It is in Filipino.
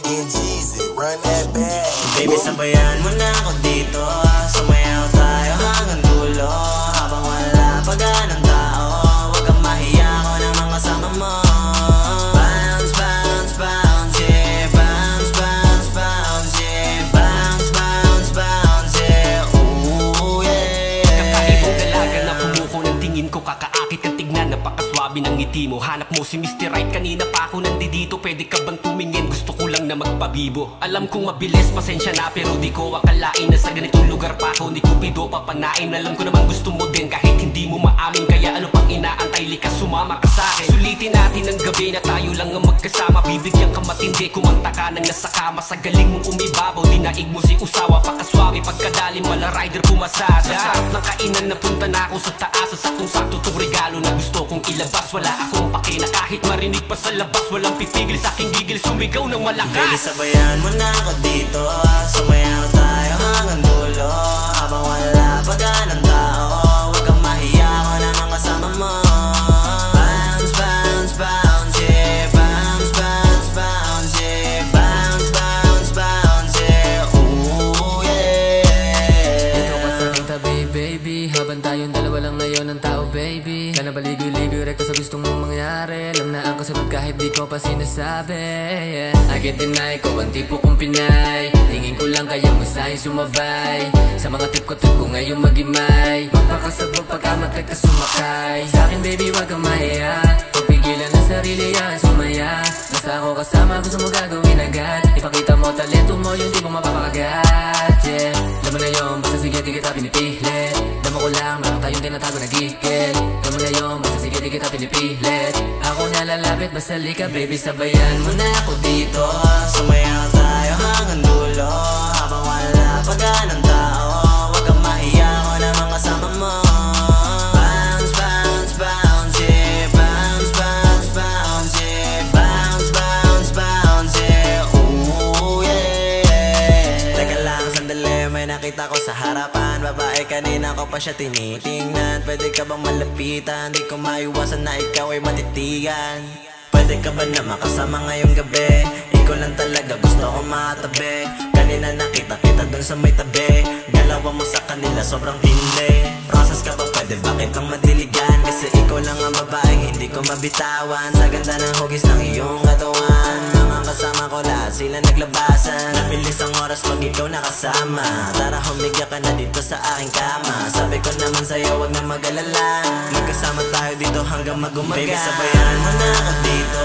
and Jeezy, run that bag. Baby, sabayan mo na ako dito. Sumayaw tayo hanggang dulo. Habang wala pa ganang tao, huwag kang mahiya ko ng mga kasama mo. Bounce, bounce, bounce, yeah. Bounce, bounce, bounce, yeah. Bounce, bounce, bounce, yeah. Ooh, yeah. Kakaibang dalaga na pumuko ng tingin ko. Kakaakit ang tignan, napakaswabe ng ngiti mo. Hanap mo si Mr. Right, kanina pa ako nandito. Pwede ka bang tumingin? Gusto ko lang na magpabibo. Alam kong mabilis, pasensya na, pero di ko akalain na sa ganitong lugar pa ako ni Cupido papanain. Alam ko naman gusto mo din kahit hindi mo maamin. Kaya ano pang inaantay, likas sumama ka sa'kin. Sulitin natin ang gabi na tayo lang ang magkasama. Bibigyan ka matindi, kumanta ka nang nasa kama. Sa galing mong umibabaw, dinaig mo si Usawa. Pakaswabe pagkadali, mala rider pumasada. Sa sarap ng kainan, napunta na ako sa taas. Sa saktong-sakto tong regalo na gusto kong ilabas. Wala akong pake na kahit marinig pa sa labas. Walang pipigil sa aking gigil, sumigaw ng malakas. Baby, sabayan mo na ako dito. Sumayaw tayo hanggang dulo. Habang wala pa ganang tao, huwag kang mahiya ko ng mga kasama mo. Bounce, bounce, bounce, yeah. Bounce, bounce, bounce, yeah. Bounce, bounce, bounce, yeah. Ooh, yeah. Dito ka sa aking tabi, baby. Habang tayong dalawa lang ngayon ang tao, baby. Ka na baligoy-ligoy, rekto sa gustong mong mangyari. Alam na ang kasunod kahit di ko pa sinasabi, yeah. I can't deny, ko ang tipo kong Pinay. Tingin ko lang kaya masayang sumabay sa mga tip ko ngayong magimay. Magpakasabog pagkamatay ka sumakay. Sa akin, baby, wag kang mahiya. Pagpigilan ang sarili, yan sumaya. Basta ako kasama, gusto mo gagawin agad. Ipakita mo talento mo, yung di mo mapapakagat, yeah. Alam mo na yun, basta sige, di kita pinipilit. Dama ko lang, meron tayong tinatago na gigil. Alam mo na yun, basta sige, di kita pinipilit. Ako nalalapit, basta lika, baby, sabayan mo na ako dito. Sumayaw tayo hanggang dulo. Habang wala pa ganang tao, huwag kang mahiya ko ng mga kasama mo. Bounce, bounce, bounce, yeah. Bounce, bounce, bounce, yeah. Bounce, bounce, bounce, yeah. Ooh, yeah. Teka lang, sandali, may nakita ko sa harapan. Babae, kanina ko pa siya tinitingnan. Pwede ka bang malapitan? Di ko maiwasan na ikaw ay matitigan. Pwede ka ba na makasama ngayong gabi? Ikaw lang talaga gusto ko matabi. Kanina nakita kita dun sa may tabi. Galawan mo sa kanila sobrang hindi. Process ka ba pwede? Bakit ang madiligan? Kasi ikaw lang ang babaeng hindi ko mabitawan. Sa ganda ng hugis ng iyong katawan. Mga kasama ko lahat sila naglabasan. Nabilis ang oras pag ikaw nakasama. Tara humiga ka na dito sa aking kama. Sabi ko naman sa'yo wag na mag-alala. Magkasama tayo dito hanggang mag-umaga. Baby, sabayan mo na ako dito.